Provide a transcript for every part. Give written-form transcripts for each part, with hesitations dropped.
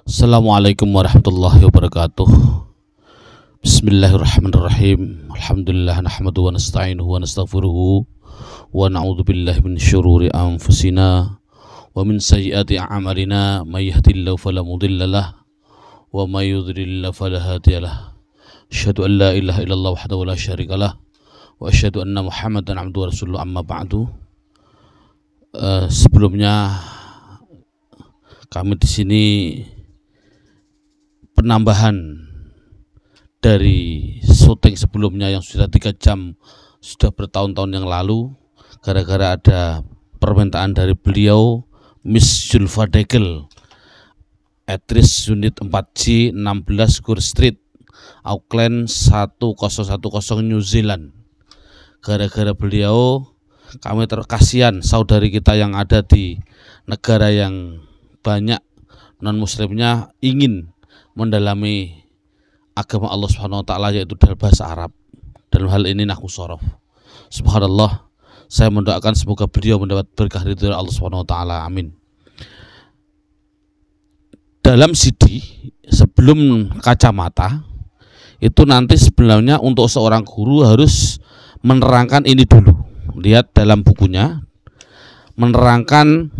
Assalamualaikum warahmatullahi wabarakatuh. Bismillahirrahmanirrahim. Alhamdulillah nahmaduhu wa nasta'inuhu wa nastaghfiruhu wa na'udzu billahi min syururi anfusina wa min sayyiati a'malina may yahdihillahu fala mudilla lahu wa may yudlil fala hadiya lahu. Asyhadu an la ilaha illallah wahdahu la syarika lahu wa asyhadu anna Muhammadan abduhu wa rasuluhu amma ba'du. Sebelumnya kami di sini penambahan dari syuting sebelumnya yang sudah 3 jam, sudah bertahun-tahun yang lalu, gara-gara ada permintaan dari beliau, Miss Zulfa Degel, aktris unit 4G 16 Gore Street, Auckland 1010 New Zealand. Gara-gara beliau, kami terkasihan saudari kita yang ada di negara yang banyak non-muslimnya ingin mendalami agama Allah Subhanahu wa taala, yaitu dalam bahasa Arab. Dalam hal ini nahwu shorof. Subhanallah, saya mendoakan semoga beliau mendapat berkah dari Allah Subhanahu wa taala. Amin. Dalam CD sebelum kacamata itu nanti sebenarnya untuk seorang guru harus menerangkan ini dulu. Lihat dalam bukunya, menerangkan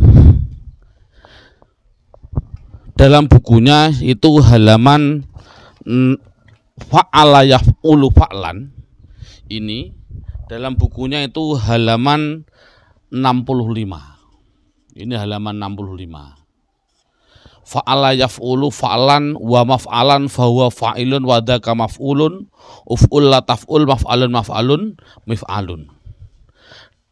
dalam bukunya itu halaman fa'ala yaf'ulu fa'lan. Ini dalam bukunya itu halaman 65. Ini halaman 65. Fa'ala yaf'ulu fa'lan wa maf'alan fahuwa fa'ilun wa dzaka maf'ulun uf'ul la taf'ul maf'alun mif'alun.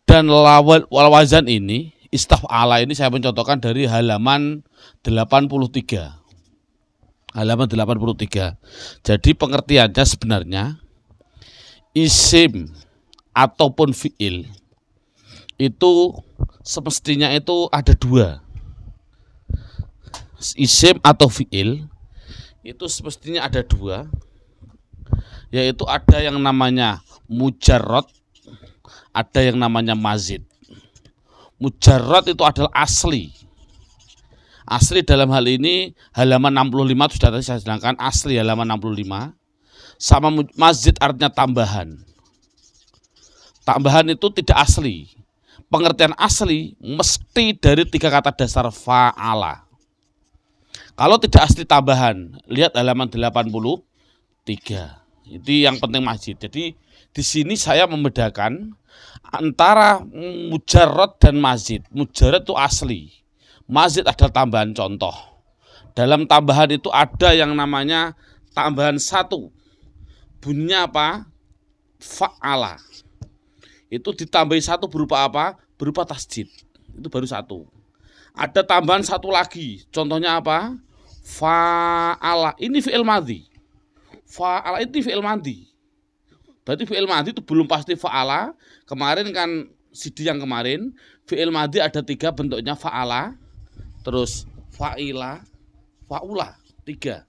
Dan wal wazan ini, istaf'ala ini saya mencontohkan dari halaman 83. Halaman 83. Jadi pengertiannya sebenarnya isim ataupun fi'il itu semestinya itu ada dua. Isim atau fi'il itu semestinya ada dua, yaitu ada yang namanya mujarrad, ada yang namanya mazid. Mujarrad itu adalah asli. Asli dalam hal ini halaman 65 sudah tadi saya sedangkan asli halaman 65. Sama mazid artinya tambahan. Tambahan itu tidak asli. Pengertian asli mesti dari 3 kata dasar fa'ala. Kalau tidak asli tambahan, lihat halaman 83. Itu yang penting mazid. Jadi di sini saya membedakan antara mujarrad dan mazid. Mujarrad itu asli, mazid adalah tambahan. Contoh, dalam tambahan itu ada yang namanya tambahan 1. Bunyinya apa? Fa'ala. Itu ditambahi 1 berupa apa? Berupa tasjid. Itu baru 1. Ada tambahan 1 lagi. Contohnya apa? Fa'ala. Ini fi'il madhi. Fa'ala itu fi'il madhi. Berarti fi'il madhi itu belum pasti fa'ala. Kemarin kan CD yang kemarin fi'il madhi ada 3 bentuknya, fa'ala, terus fa'ila, fa'ula. 3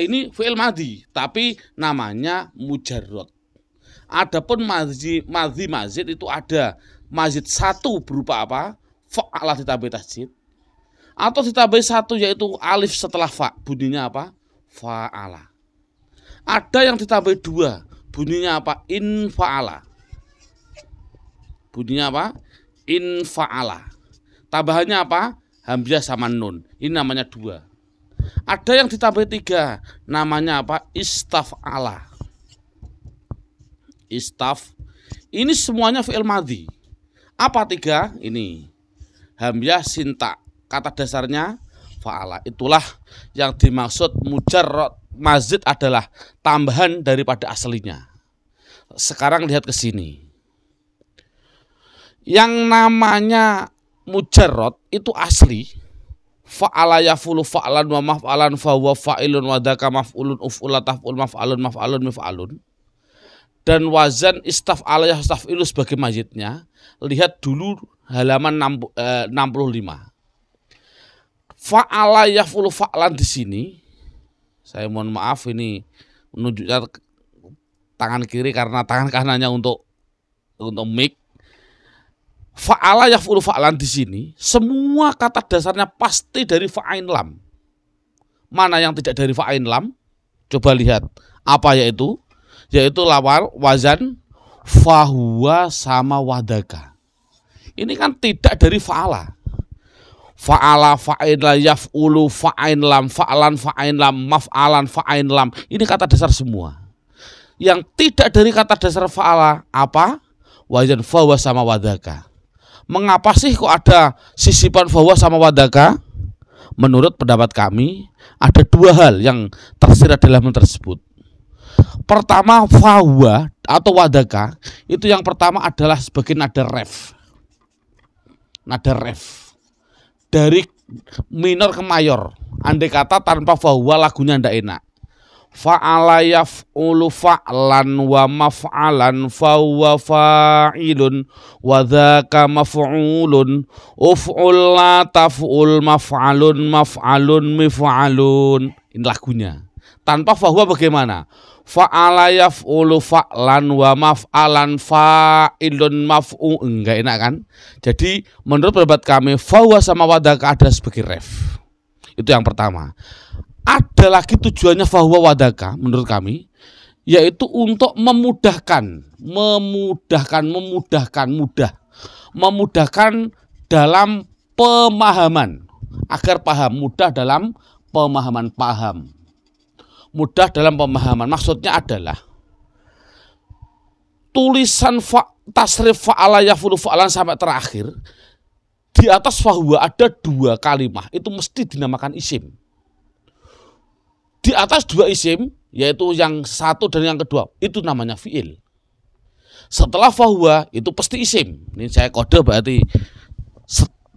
ini fi'il madhi, tapi namanya mujarrad. Adapun mazid itu ada mazid 1 berupa apa? Fa'ala ditambahi tasjid, atau ditambahi 1 yaitu alif setelah fa, bunyinya apa? Fa'ala. Ada yang ditambahi 2, bunyinya apa? In fa'ala. Bunyinya apa? In fa'ala. Tambahannya apa? Hamzah sama nun. Ini namanya 2. Ada yang ditambahi 3, namanya apa? Istaf'ala. Istaf. Ini semuanya fi'il madhi. Apa 3? Ini hamzah sinta. Kata dasarnya fa'ala. Itulah yang dimaksud mujarrad. Mazid adalah tambahan daripada aslinya. Sekarang lihat ke sini. Yang namanya mujarrad itu asli. Fa'ala yafulu fa'lan wa maf'alan fa huwa fa'ilun wa dzaka maf'ulun uf'ula taf'ul maf'alun mif'alun. Dan wazan istaf'ala yastaf'ilu sebagai mazidnya. Lihat dulu halaman 65. Fa'ala yafulu fa'lan di sini, saya mohon maaf ini menunjukkan tangan kiri karena tangan kanannya untuk mic. Fa'ala yaf'ulu fa'lan di sini semua kata dasarnya pasti dari fa'ain lam. Mana yang tidak dari fa'ain lam? Coba lihat. Apa yaitu? Yaitu lawar, wazan, fahuwa sama wadaka. Ini kan tidak dari fa'ala. Fa'ala, fa'in la, yaf'ulu, fa'ain lam, fa'lan, fa'ain lam, maf'alan, fa'ain lam. Ini kata dasar semua. Yang tidak dari kata dasar fa'ala apa? Wazan, fahuwa sama wadaka. Mengapa sih kok ada sisipan fahuwa sama wadaka? Menurut pendapat kami ada dua hal yang tersirat dalam hal tersebut. Pertama, fahuwa atau wadaka itu yang pertama adalah sebagai nada ref. Nada ref dari minor ke mayor. Andai kata tanpa fahuwa lagunya ndak enak. Fa'ala yaf'ulu fa'lan wa maf'alan fahuwa fa'ilun wa dzaka maf'ulun uf'ul la taf'ul maf'alun maf'alun mif'alun. Ini lagunya. Tanpa fahuwa bagaimana? Fa'ala yaf'ulu fa'lan wa maf'alan fa'ilun maf'u. Enggak enak kan? Jadi menurut pendapat kami fahuwa sama wadaka ada sebagai ref. Itu yang pertama. Ada lagi tujuannya fahuwa wadaka menurut kami, yaitu untuk memudahkan dalam pemahaman, agar paham, mudah dalam pemahaman, mudah dalam pemahaman. Maksudnya adalah tulisan tasrif fa'ala yaf'ulu fa'lan sampai terakhir di atas fahuwa ada dua kalimah, itu mesti dinamakan isim. Di atas dua isim, yaitu yang satu dan yang kedua, itu namanya fi'il. Setelah fahuwa itu pasti isim. Ini saya kode berarti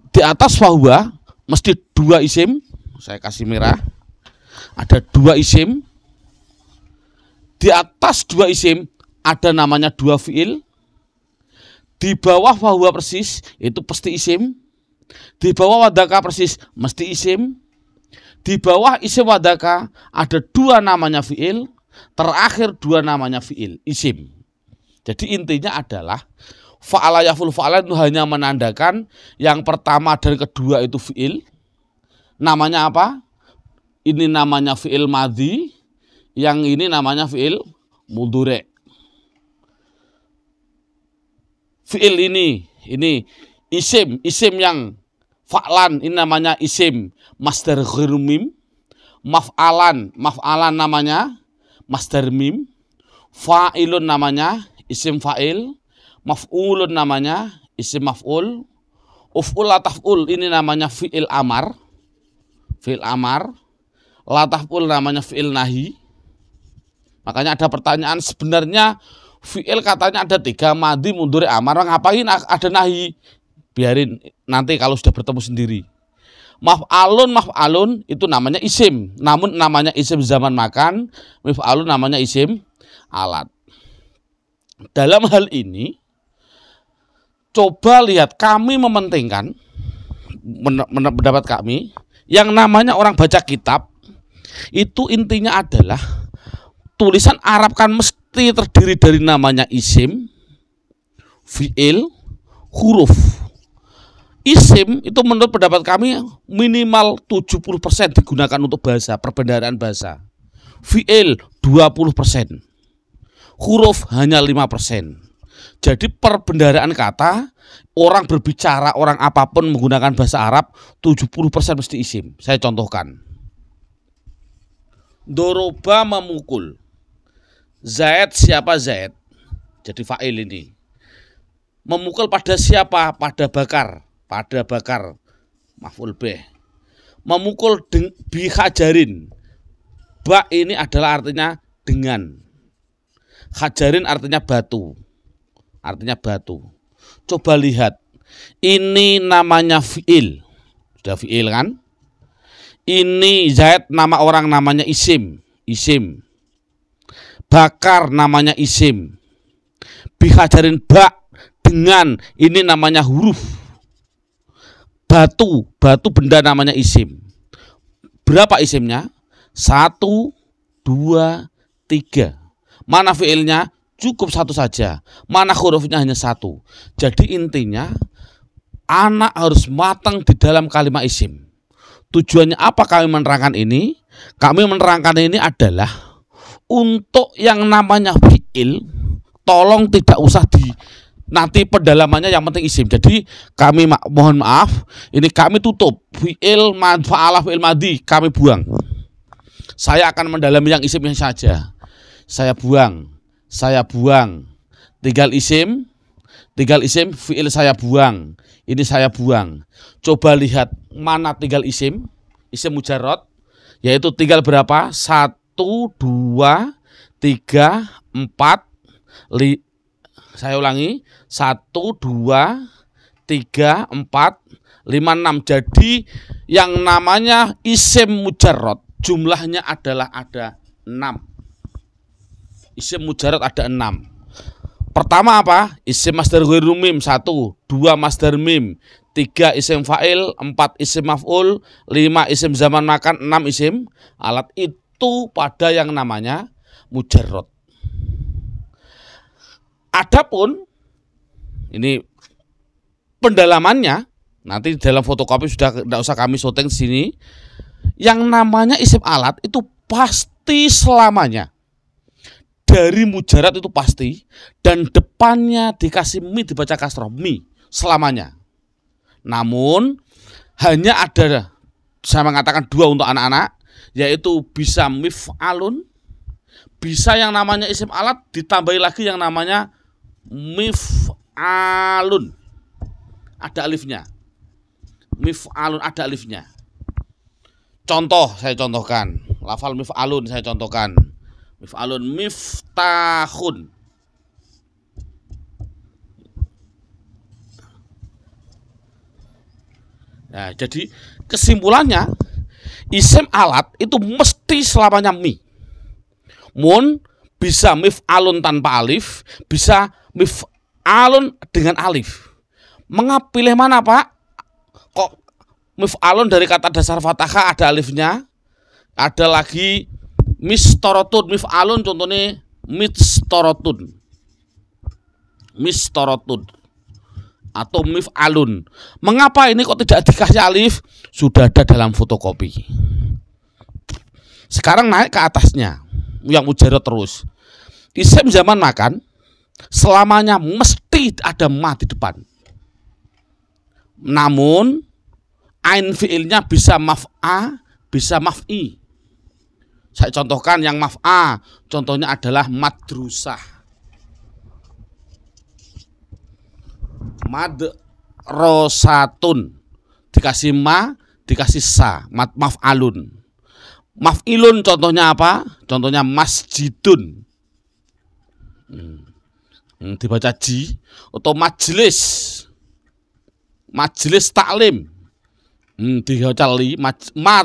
di atas fahuwa mesti dua isim. Saya kasih merah. Ada dua isim. Di atas dua isim ada namanya dua fi'il. Di bawah fahuwa persis itu pasti isim. Di bawah wadaka persis mesti isim. Di bawah isim wadaka ada dua namanya fi'il, terakhir dua namanya fi'il, isim. Jadi intinya adalah fa'ala yaf'ulu fa'lan itu hanya menandakan yang pertama dan kedua itu fi'il. Namanya apa? Ini namanya fi'il madhi, yang ini namanya fi'il mudhari'. Fi'il ini isim yang fa'lan ini namanya isim masdar ghairu mim, maf'alan namanya masdar mim, fa'ilun namanya isim fa'il, maf'ulun namanya isim maf'ul, uf'ul la taf'ul ini namanya fi'il amar, la taf'ul namanya fi'il nahi. Makanya ada pertanyaan, sebenarnya fi'il katanya ada tiga, madhi, mudhari', amar, ngapain ada nahi? Biarin nanti kalau sudah bertemu sendiri. Maf'alun itu namanya isim, namun namanya isim zaman makan. Maf'alun namanya isim alat. Dalam hal ini coba lihat, kami mementingkan pendapat kami yang namanya orang baca kitab itu intinya adalah tulisan Arab kan mesti terdiri dari namanya isim, fi'il, huruf. Isim itu menurut pendapat kami minimal 70% digunakan untuk bahasa, perbendaharaan bahasa. Fi'il 20%. Huruf hanya 5%. Jadi perbendaharaan kata, orang berbicara, orang apapun menggunakan bahasa Arab 70% mesti isim. Saya contohkan. Doroba memukul. Zaid, siapa Zaid? Jadi fa'il ini. Memukul pada siapa? Pada bakar. Maf'ul bih. Memukul bi hajarin. Ba ini adalah artinya dengan. Hajarin artinya batu. Coba lihat. Ini namanya fi'il. Sudah fi'il kan? Ini Zaid nama orang, namanya isim. Bakar namanya isim. Bi hajarin ba dengan, ini namanya huruf. Batu benda namanya isim. Berapa isimnya? 1, 2, 3. Mana fiilnya? Cukup satu saja. Mana hurufnya? Hanya satu. Jadi intinya anak harus matang di dalam kalimat isim. Tujuannya apa kami menerangkan ini? Kami menerangkan ini adalah untuk yang namanya fi'il, tolong tidak usah nanti pendalamannya, yang penting isim. Jadi kami mohon maaf, ini kami tutup fi'il, fa'ala, fi'il madhi kami buang. Saya akan mendalami yang isimnya saja. Saya buang. Tinggal isim, fi'il saya buang. Ini saya buang. Coba lihat mana tinggal isim mujarrad, yaitu tinggal berapa? 1, 2, 3, 4, saya ulangi, 1, 2, 3, 4, 5, 6. Jadi yang namanya isim mujarrad jumlahnya adalah ada 6. Isim mujarrad ada 6. Pertama apa? Isim masdar ghairu mim 1, 2 masdar mim, 3 isim fa'il, 4 isim maf'ul, 5 isim zaman makan, 6 isim alat. Itu pada yang namanya mujarrad. Adapun ini pendalamannya nanti dalam fotokopi sudah tidak usah kami syuting di sini. Yang namanya isim alat itu pasti selamanya dari mujarrad, itu pasti, dan depannya dikasih mi dibaca kasroh, mi selamanya. Namun hanya ada, saya mengatakan 2 untuk anak-anak, yaitu bisa mif'alun, bisa yang namanya isim alat ditambahi lagi yang namanya mif'alun, ada alifnya. Mif'alun ada alifnya. Contoh, saya contohkan. Lafal mif'alun saya contohkan. Mif'alun, miftahun. Nah, jadi kesimpulannya isim alat itu mesti selamanya mi. Mun bisa mif'alun tanpa alif, bisa mif'alun dengan alif. Mengapa pilih mana, Pak? Kok mif'alun dari kata dasar fathah ada alifnya? Ada lagi mistorotun, mif'alun contohnya mistorotun atau mif'alun. Mengapa ini kok tidak dikasih alif? Sudah ada dalam fotokopi. Sekarang naik ke atasnya, yang mujarrad terus. Isim zaman makan selamanya mesti ada ma di depan. Namun ain fiilnya bisa maf'a, bisa maf'i. Saya contohkan yang maf'a, contohnya adalah madrusah, madrosatun, dikasih ma, dikasih sa, maf'alun. Maf'ilun contohnya apa? Contohnya masjidun, dibaca ji, atau majelis, majelis taklim, dibaca li, ma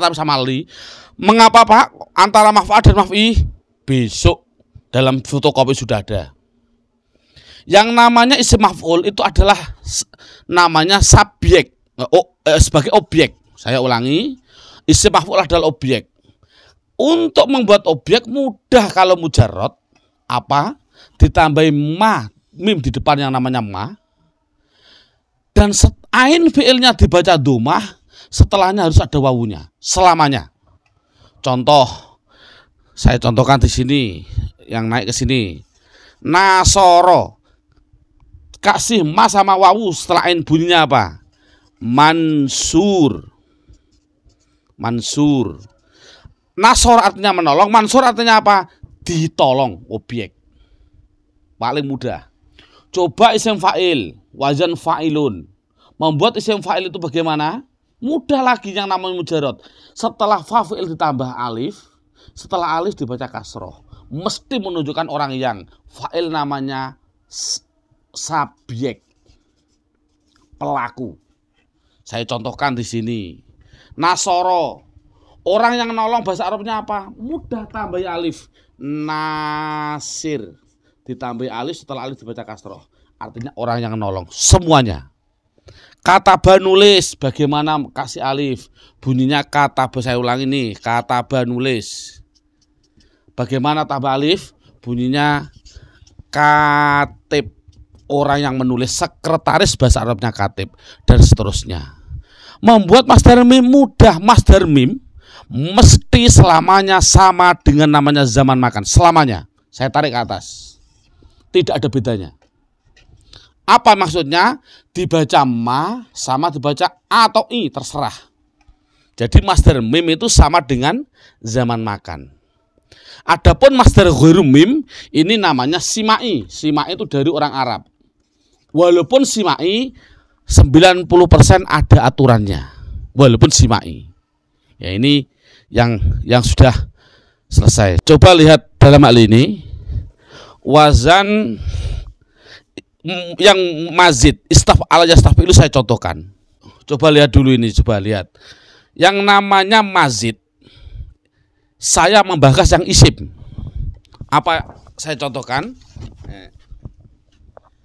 tapi sama li. Mengapa, Pak, antara maf'al dan maf'i? Besok dalam fotokopi sudah ada. Yang namanya isim maf'ul itu adalah namanya subjek, sebagai objek. Saya ulangi, isim maf'ul adalah objek. Untuk membuat objek mudah kalau mujarrad, apa? Ditambahi ma, mim di depan yang namanya ma, dan ain fiilnya dibaca domah, setelahnya harus ada wawunya selamanya. Contoh, saya contohkan di sini, yang naik ke sini. Nasoro, kasih ma sama wawu, setelah ain bunyinya apa? Mansur. Mansur. Nasor artinya menolong, mansur artinya apa? Ditolong, objek. Paling mudah. Coba isim fa'il, wazan fa'ilun. Membuat isim fa'il itu bagaimana? Mudah lagi yang namanya mujarrad. Setelah fa'il ditambah alif, setelah alif dibaca kasroh, mesti menunjukkan orang yang fa'il namanya subjek, pelaku. Saya contohkan di sini. Nasoro, orang yang nolong, bahasa Arabnya apa? Mudah, tambah alif. Nasir, ditambah alif, setelah alif dibaca kasroh, artinya orang yang nolong semuanya. Kataba nulis, bagaimana kasih alif? Bunyinya kataba, saya ulangi nih, kataba nulis. Bagaimana tambah alif? Bunyinya katib. orang yang menulis, sekretaris bahasa Arabnya katib, dan seterusnya. Membuat masdar mim mudah. Masdar mim mesti selamanya sama dengan namanya zaman makan. Selamanya. Saya tarik ke atas. Tidak ada bedanya. Apa maksudnya? Dibaca ma sama dibaca a atau i, terserah. Jadi masdar mim itu sama dengan zaman makan. Adapun masdar ghairu mim ini namanya simai. Simai itu dari orang Arab. Walaupun simai 90% ada aturannya. Walaupun simai. Ya ini yang sudah selesai. Coba lihat dalam hal ini wazan yang mazid, istaf ala yastafilu saya contohkan. Coba lihat dulu ini, coba lihat. Yang namanya mazid, saya membahas yang isim. Apa saya contohkan?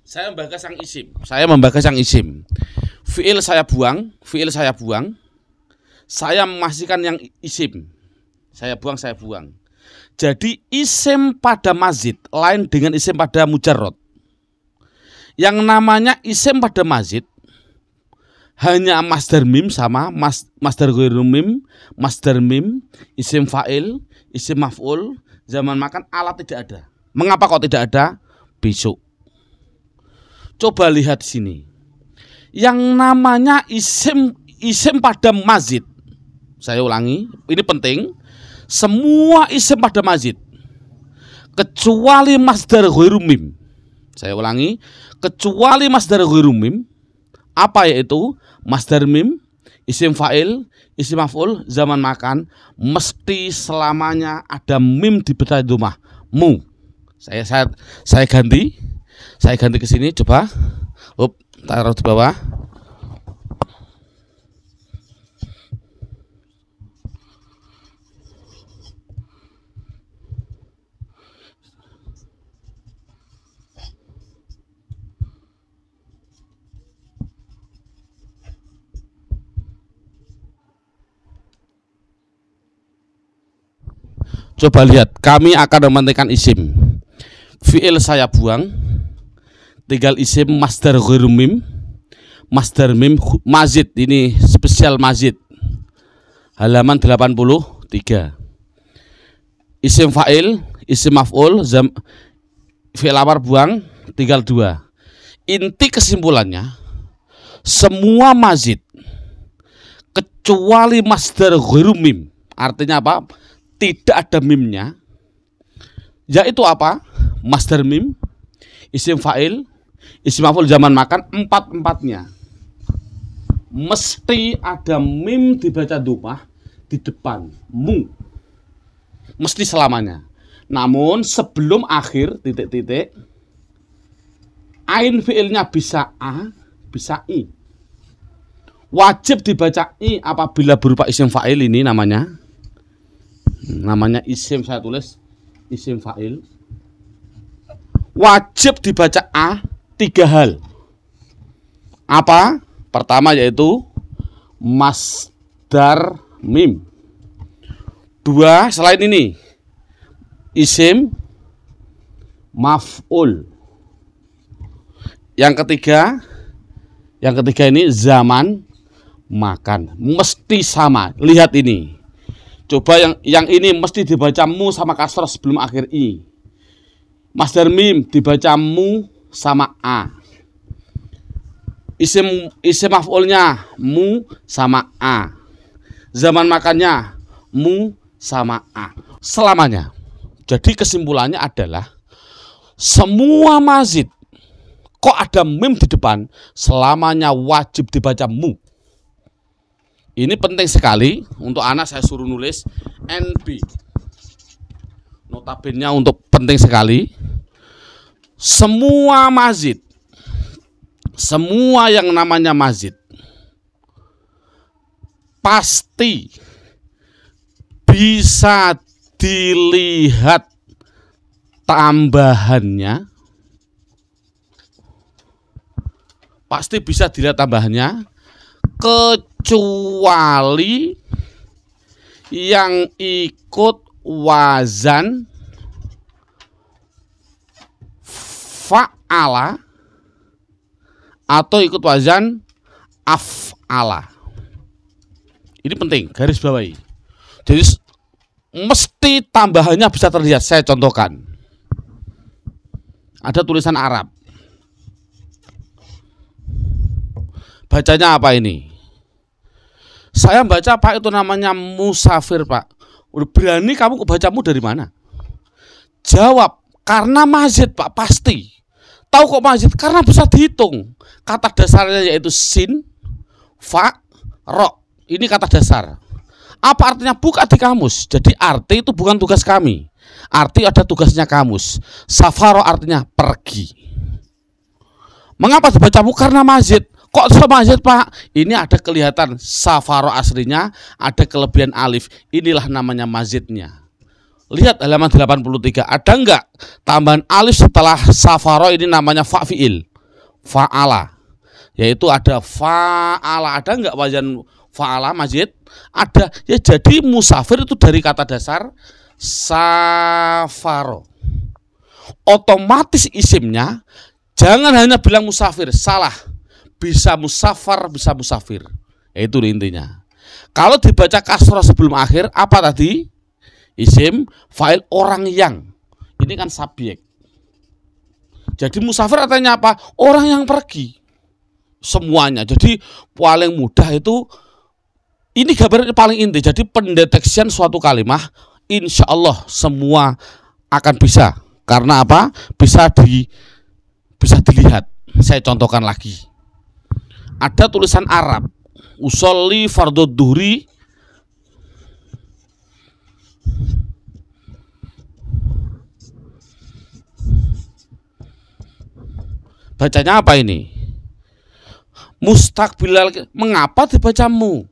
Saya membahas yang isim. Saya membahas yang isim. Fi'il saya buang, fi'il saya buang. Saya memasihkan yang isim. Saya buang, saya buang. Jadi isim pada mazid lain dengan isim pada mujarrad. Yang namanya isim pada mazid hanya masdar mim sama masdar ghairu mim, masdar mim, isim fa'il, isim maf'ul, zaman makan, alat tidak ada. Mengapa kok tidak ada? Besok. Coba lihat sini. Yang namanya isim pada mazid. Saya ulangi, ini penting. Semua isim pada mazid kecuali masdar ghairu mim. Saya ulangi, kecuali masdar ghairu mim. Apa yaitu? Masdar mim, isim fa'il, isim maf'ul, zaman makan, mesti selamanya ada mim di belakang domah. Mu. Saya ganti. Saya ganti ke sini, coba. Taruh di bawah. Coba lihat, kami akan mementingkan isim. Fi'il saya buang, tinggal isim masdar ghairu mim, masdar mim mazid, ini spesial mazid. Halaman 83. Isim fa'il, isim maf'ul, fi'il amar buang, tinggal 2. Inti kesimpulannya, semua mazid kecuali masdar ghairu mim. Artinya apa? Tidak ada mimnya, yaitu apa? Masdar mim, isim fa'il, isim maf'ul, zaman makan, empat-empatnya mesti ada mim dibaca domah di depan, mu, mesti selamanya. Namun sebelum akhir titik-titik, ain fi'ilnya bisa a, bisa i. Wajib dibaca i apabila berupa isim fa'il, ini namanya isim, saya tulis isim fa'il. Wajib dibaca a 3 hal. Apa? Pertama yaitu masdar mim. 2, selain ini isim maf'ul. Yang ketiga ini zaman makan. Mesti sama. Lihat ini. Coba yang ini mesti dibaca mu sama kasroh sebelum akhir i. Masdar mim dibaca mu sama a. Isim maf'ulnya mu sama a. Zaman makannya mu sama a. Selamanya. Jadi kesimpulannya adalah semua mazid kok ada mim di depan, selamanya wajib dibaca mu. Ini penting sekali untuk anak, saya suruh nulis NB. Notabene untuk penting sekali. Semua mazid, semua yang namanya mazid pasti bisa dilihat tambahannya. Pasti bisa dilihat tambahannya, kecuali yang ikut wazan fa'ala atau ikut wazan af'ala. Ini penting, garis bawahi. Jadi mesti tambahannya bisa terlihat. Saya contohkan. Ada tulisan Arab. Bacanya apa ini? Saya baca, Pak, itu namanya musafir, Pak. Udah berani kamu bacamu dari mana? Jawab, karena mazid, Pak, pasti. Tahu kok mazid? Karena bisa dihitung. Kata dasarnya yaitu sin, fa, ro. Ini kata dasar. Apa artinya? Buka di kamus. Jadi arti itu bukan tugas kami. Arti ada tugasnya kamus. Safaro artinya pergi. Mengapa dibacamu? Karena mazid. Kok sama mazid, Pak? Ini ada kelihatan safaro aslinya, ada kelebihan alif. Inilah namanya mazidnya. Lihat halaman 83. Ada enggak tambahan alif setelah safaro? Ini namanya fa'fi'il, fa'ala. Yaitu ada fa'ala. Ada enggak wazan fa'ala mazid? Ada. Ya, jadi musafir itu dari kata dasar safaro. Otomatis isimnya jangan hanya bilang musafir, salah. Bisa musafar, bisa musafir. Itu intinya. Kalau dibaca kasroh sebelum akhir, apa tadi? Isim, fa'il, orang yang. Ini kan subjek. Jadi musafir artinya apa? Orang yang pergi. Semuanya. Jadi paling mudah itu, ini gambarnya paling inti. Jadi pendeteksian suatu kalimah, insya Allah semua akan bisa. Karena apa? Bisa dilihat. Saya contohkan lagi. Ada tulisan Arab, usolli fardhu dhuhri, bacanya apa ini? Mustaqbilal. Mengapa dibacamu?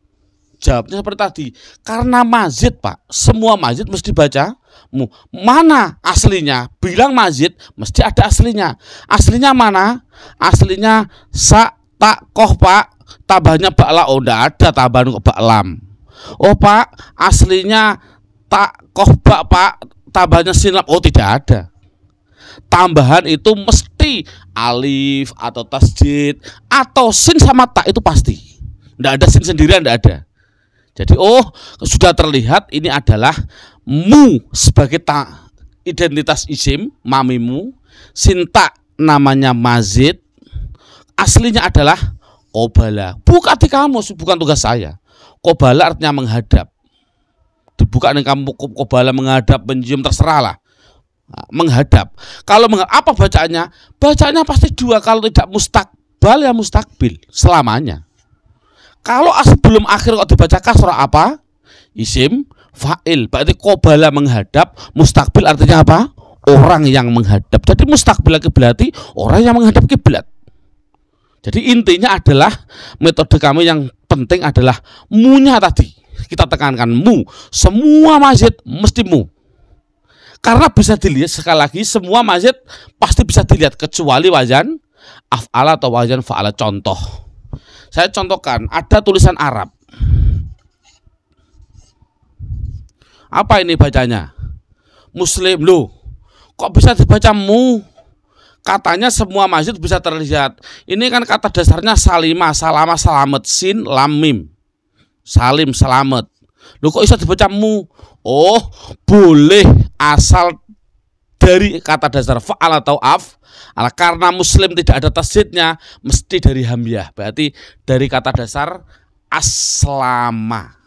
Jawabnya seperti tadi, karena mazid, Pak. Semua mazid mesti baca mu. Mana aslinya? Bilang mazid mesti ada aslinya. Aslinya mana? Aslinya sa, tak, koh, Pak. Tambahnya bakla. Oh, enggak ada tambahan kok baklam. Oh, Pak, aslinya tak, koh, bak, Pak. Tambahnya sinlap. Oh, tidak ada. Tambahan itu mesti alif atau tasjid atau sin sama tak, itu pasti. Enggak ada sin sendirian, enggak ada. Jadi sudah terlihat ini adalah mu sebagai identitas isim, mamimu. Sinta namanya mazid. Aslinya adalah qobala. Buka di kamus, bukan tugas saya. Qobala artinya menghadap. Dibuka nih kamu, qobala menghadap, mencium, terserahlah. Menghadap. Kalau apa bacaannya? Bacaannya pasti dua. Kalau tidak mustaqbal ya mustaqbil selamanya. Kalau sebelum akhir kok dibaca kasrah apa? Isim fa'il. Berarti qobala menghadap, mustaqbil artinya apa? Orang yang menghadap. Jadi mustaqbil berarti orang yang menghadap kiblat. Jadi intinya adalah metode kami yang penting adalah mu-nya tadi. Kita tekankan mu. Semua mazid mesti mu. Karena bisa dilihat sekali lagi semua mazid pasti bisa dilihat kecuali wazan af'ala atau wazan fa'ala. Contoh. Saya contohkan, ada tulisan Arab. Apa ini bacanya? Muslim. Loh, kok bisa dibaca mu? Katanya semua mazid bisa terlihat. Ini kan kata dasarnya salimah, salama, selamat, sin, lam, mim. Salim, selamat. Loh, kok bisa dibaca mu? Oh, boleh asal dari kata dasar fa'al atau af. Karena muslim tidak ada tasjidnya, mesti dari hamzah. Berarti dari kata dasar aslama.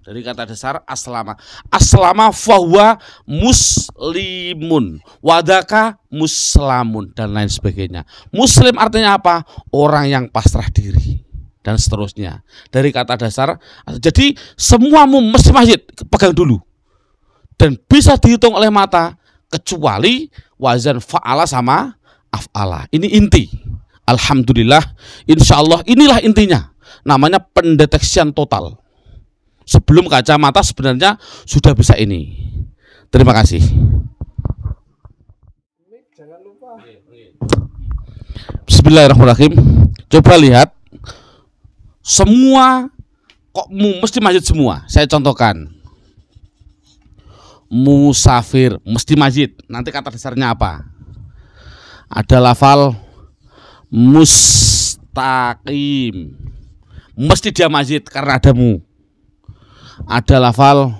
Dari kata dasar aslama. Aslama fahuwa muslimun, wadaka muslamun, dan lain sebagainya. Muslim artinya apa? Orang yang pasrah diri, dan seterusnya. Dari kata dasar. Jadi semuamu mesti masjid, pegang dulu. Dan bisa dihitung oleh mata, kecuali wazan fa'ala sama af'ala. Ini inti. Alhamdulillah, insya Allah inilah intinya. Namanya pendeteksian total. Sebelum kacamata sebenarnya sudah bisa ini. Terima kasih. Bismillahirrahmanirrahim. Coba lihat. Semua kok mesti masjid semua. Saya contohkan. Musafir mesti masjid. Nanti kata dasarnya apa? Ada lafal mustaqim. Mesti dia mazid karena ada mu. Ada lafal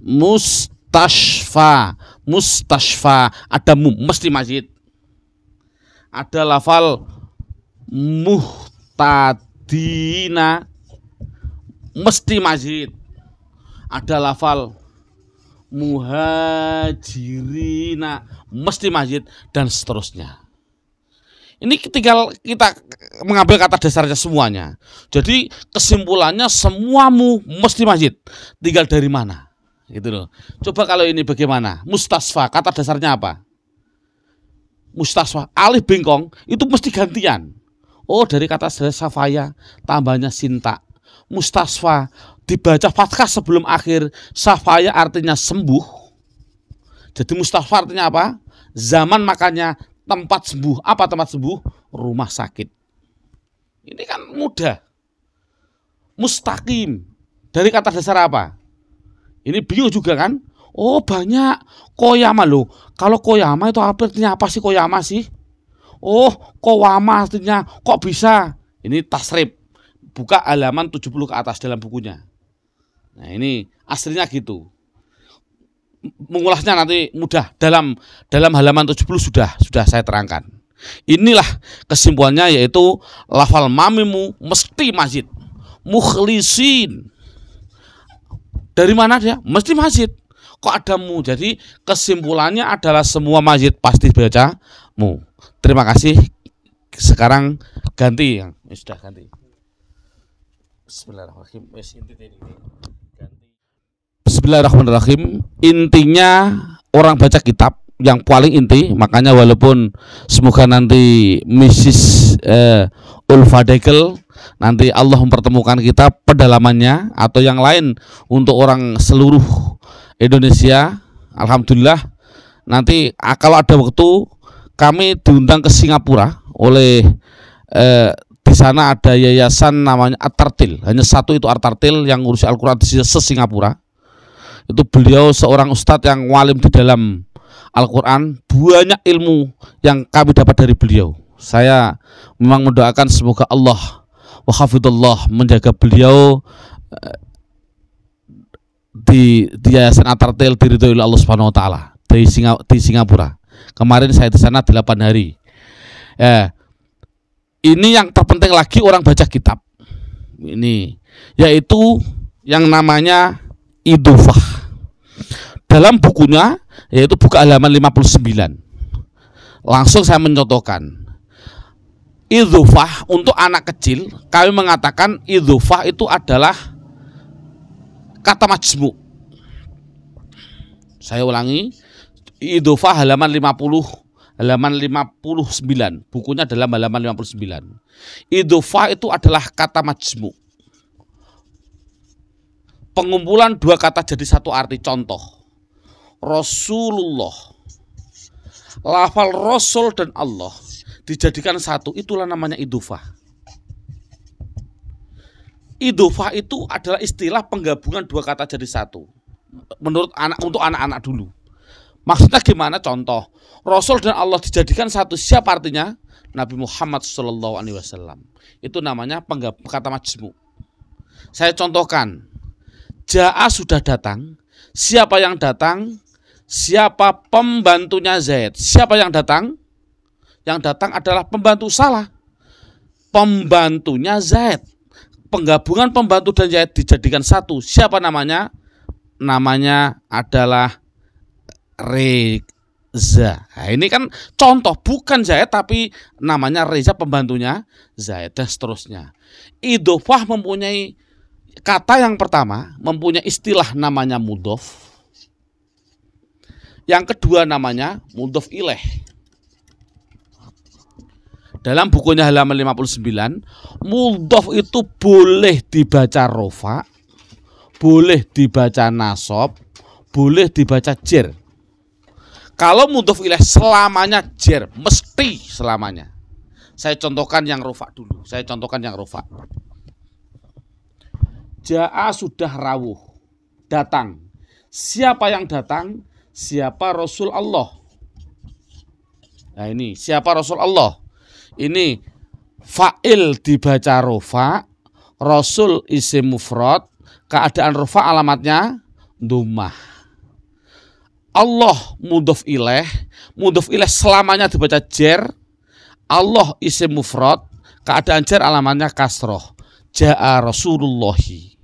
mustashfa, ada mu, mesti mazid. Ada lafal muhtadina, mesti mazid. Ada lafal muhajirina, mesti mazid, dan seterusnya. Ini tinggal kita mengambil kata dasarnya semuanya. Jadi kesimpulannya semuamu mesti mazid. Tinggal dari mana? Gitu loh. Coba kalau ini bagaimana? Mustasfa, kata dasarnya apa? Mustasfa, alif bengkong itu mesti gantian. Oh, dari kata safaya tambahnya sinta. Mustasfa dibaca fathah sebelum akhir. Safaya artinya sembuh. Jadi mustasfa artinya apa? Zaman makannya tempat sembuh. Apa tempat sembuh? Rumah sakit. Ini kan mudah. Mustaqim dari kata dasar apa? Ini bingung juga kan? Oh, banyak. Koyama loh. Kalau koyama itu artinya apa sih koyama sih? Oh, kowama artinya kok bisa? Ini tasrif. Buka halaman 70 ke atas dalam bukunya. Nah, ini aslinya gitu. Mengulasnya nanti mudah, dalam halaman 70 sudah saya terangkan. Inilah kesimpulannya, yaitu lafal mamimu mesti mazid. Mukhlisin, dari mana dia? Mesti mazid. Kok ada mu? Jadi kesimpulannya adalah semua mazid pasti baca mu. Terima kasih. Sekarang ganti yang sudah ganti. Bismillahirrahmanirrahim. Bismillahirrahmanirrahim. Intinya orang baca kitab yang paling inti, makanya walaupun semoga nanti Mrs. Ulfadekel nanti Allah mempertemukan kita pendalamannya atau yang lain untuk orang seluruh Indonesia, alhamdulillah nanti kalau ada waktu kami diundang ke Singapura oleh di sana ada yayasan namanya At-Tartil, hanya satu itu At-Tartil yang ngurus Al-Quran di Singapura. Itu beliau seorang ustadz yang walim di dalam Al-Quran, banyak ilmu yang kami dapat dari beliau. Saya memang mendoakan semoga Allah wa hafidhullah menjaga beliau di Yayasan At-Tartil diridhoi oleh Allah Subhanahu wa taala di Singapura. Kemarin saya di sana 8 hari. Ini yang terpenting lagi orang baca kitab. Ini yaitu yang namanya idhofah. Dalam bukunya, yaitu buka halaman 59. Langsung saya mencontohkan. Idhofah untuk anak kecil, kami mengatakan idhofah itu adalah kata majmu. Saya ulangi, idhofah halaman 59. Bukunya dalam halaman 59. Idhofah itu adalah kata majmu. Pengumpulan dua kata jadi satu arti. Contoh, Rasulullah, lafal Rasul dan Allah dijadikan satu, itulah namanya idhofah. Idhofah itu adalah istilah penggabungan dua kata jadi satu. Menurut untuk anak-anak dulu. Maksudnya gimana? Contoh, Rasul dan Allah dijadikan satu, siapa artinya? Nabi Muhammad SAW. Itu namanya kata majmu. Saya contohkan, Ja'a sudah datang. Siapa yang datang? Siapa pembantunya Zaid? Siapa yang datang? Yang datang adalah pembantu, salah. Pembantunya Zaid. Penggabungan pembantu dan Zaid dijadikan satu. Siapa namanya? Namanya adalah Reza. Nah, ini kan contoh, bukan Zaid tapi namanya Reza, pembantunya Zaid, dan seterusnya. Idhofah mempunyai kata yang pertama, mempunyai istilah namanya mudhof. Yang kedua namanya mudhof ilaih. Dalam bukunya halaman 59, mudhof itu boleh dibaca rofa, boleh dibaca nasab, boleh dibaca jer. Kalau mudhof ilaih selamanya jer, mesti selamanya. Saya contohkan yang rofa dulu. Ja'a sudah rawuh, datang. Siapa yang datang? Siapa Rasul Allah? Nah ini siapa Rasulullah? Ini fa'il dibaca rofa, Rasul isim mufrad, keadaan rofa alamatnya dhammah. Allah mudhof ilaih selamanya dibaca jer. Allah isim mufrad, keadaan jer alamatnya kasroh. Ja'a Rasulullahi.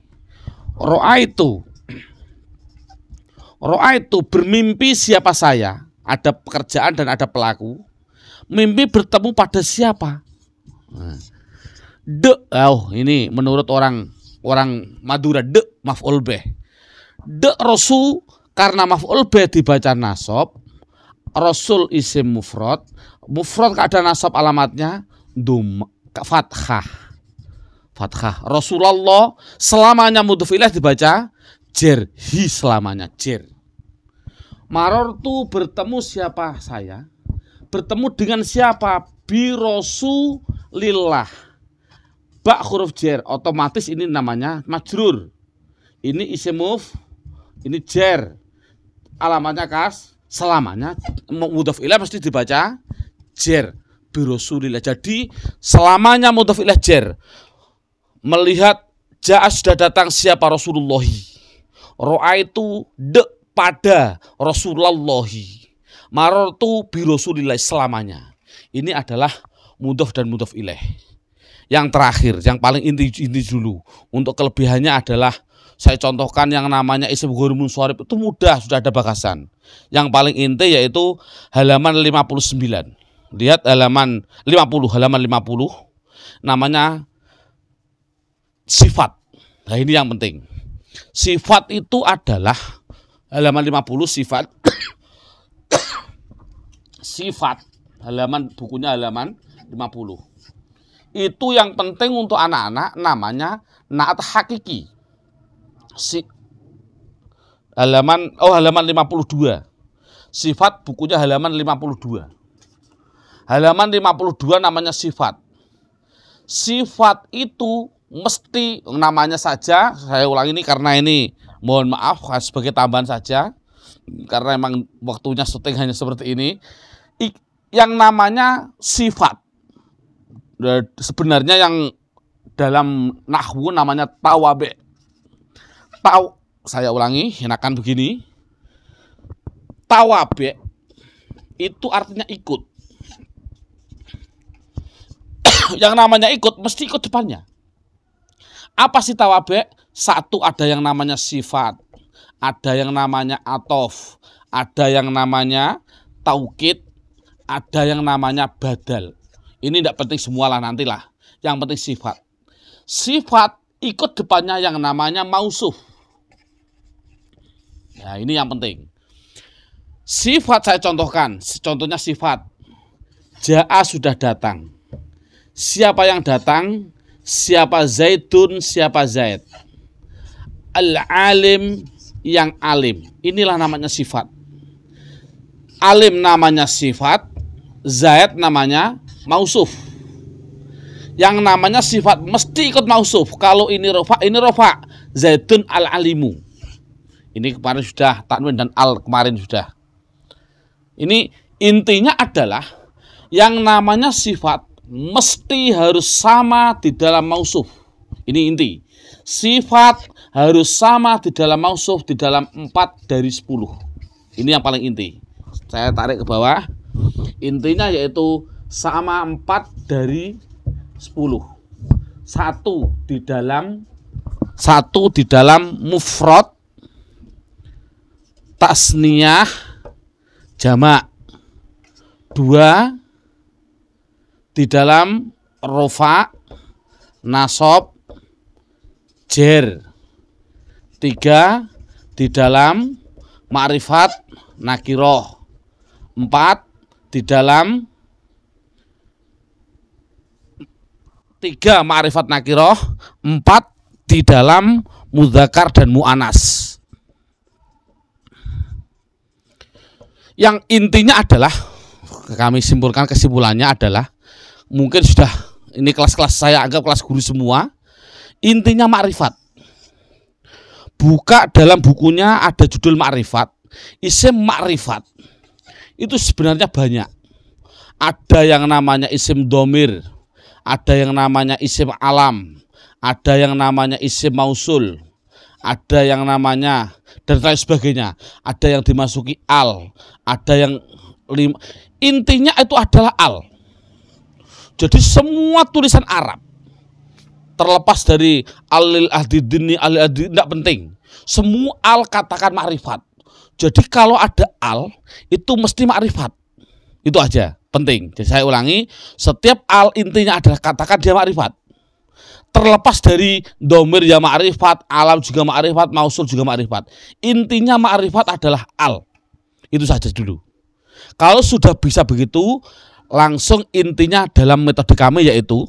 Ro'aitu bermimpi siapa saya. Ada pekerjaan dan ada pelaku. Mimpi bertemu pada siapa? Ini menurut orang Madura maf'ul bih. Rasul karena maf'ul bih dibaca nasab, Rasul isim mufrad keadaan nasab alamatnya fathah. Rasulullah selamanya mudhof ilaih dibaca jer, hi selamanya jer. Marortu bertemu siapa saya? Bertemu dengan siapa? Bi Rasulillah. Ba huruf jer, otomatis ini namanya majrur. Ini isim ini jer. Alamatnya selamanya mudhof ilaih mesti dibaca jer. Bi Rasulillah. Jadi selamanya mudhof ilaih jer. Melihat ja'a sudah datang siapa Rasulullahi. Ro'aitu pada Rasulullahi. Marortu bi Rasulillah selamanya. Ini adalah mudhof dan mudhof ilaih. Yang terakhir, yang paling inti dulu. Untuk kelebihannya adalah saya contohkan yang namanya isim ghairul munsharif itu mudah, sudah ada bakasan. Yang paling inti yaitu halaman 59. Lihat halaman 50 namanya sifat. Nah, ini yang penting. Sifat itu adalah halaman 50 sifat. Sifat halaman bukunya halaman 50. Itu yang penting untuk anak-anak namanya naat hakiki. Halaman 52. Sifat bukunya halaman 52. Halaman 52 namanya sifat. Sifat itu mesti namanya saja, saya ulang ini karena ini mohon maaf sebagai tambahan saja. Karena emang waktunya syuting hanya seperti ini. Yang namanya sifat. Sebenarnya yang dalam nahwu namanya tawabe. Saya ulangi, enakan begini. Tawabe itu artinya ikut. Yang namanya ikut mesti ikut depannya. Apa sih tawabe? Satu, ada yang namanya sifat, ada yang namanya atof, ada yang namanya taukid, ada yang namanya badal. Ini tidak penting semualah, nantilah. Yang penting sifat. Sifat ikut depannya yang namanya mausuf. Ya, ini yang penting. Sifat saya contohkan. Contohnya sifat. Ja'a sudah datang. Siapa yang datang? Siapa Zaidun? Siapa Zaid? Al-alim yang alim. Inilah namanya sifat. Alim namanya sifat. Zaid namanya mausuf. Yang namanya sifat mesti ikut mausuf. Kalau ini rofa, ini rofa. Zaidun al-alimu. Ini kemarin sudah, tanwin dan al kemarin sudah. Ini intinya adalah yang namanya sifat mesti harus sama di dalam mausuf. Ini inti. Sifat harus sama di dalam mausuf di dalam 4 dari 10. Ini yang paling inti. Saya tarik ke bawah. Intinya yaitu sama 4 dari 10. Satu di dalam mufrad, tasniyah, jamak. 2 di dalam rofa, nasab, jer. 3 di dalam ma'rifat, nakiroh. 4 di dalam 3 ma'rifat nakiroh, 4 di dalam mudzakkar dan mu'anas. Yang intinya adalah, kami simpulkan kesimpulannya adalah, mungkin sudah ini kelas-kelas saya anggap kelas guru semua. Intinya ma'rifat. Buka dalam bukunya ada judul ma'rifat. Isim ma'rifat. Itu sebenarnya banyak. Ada yang namanya isim domir, ada yang namanya isim alam, ada yang namanya isim mausul, ada yang namanya dan lain sebagainya. Ada yang dimasuki al, ada yang intinya itu adalah al. Jadi semua tulisan Arab, terlepas dari alil ahdidini, alil ahdidini, tidak penting. Semua al katakan makrifat. Jadi kalau ada al itu mesti makrifat. Itu aja, penting. Jadi saya ulangi, setiap al intinya adalah katakan dia makrifat. Terlepas dari domir ya makrifat, alam juga makrifat, mausul juga makrifat. Intinya makrifat adalah al. Itu saja dulu. Kalau sudah bisa begitu, langsung intinya dalam metode kami yaitu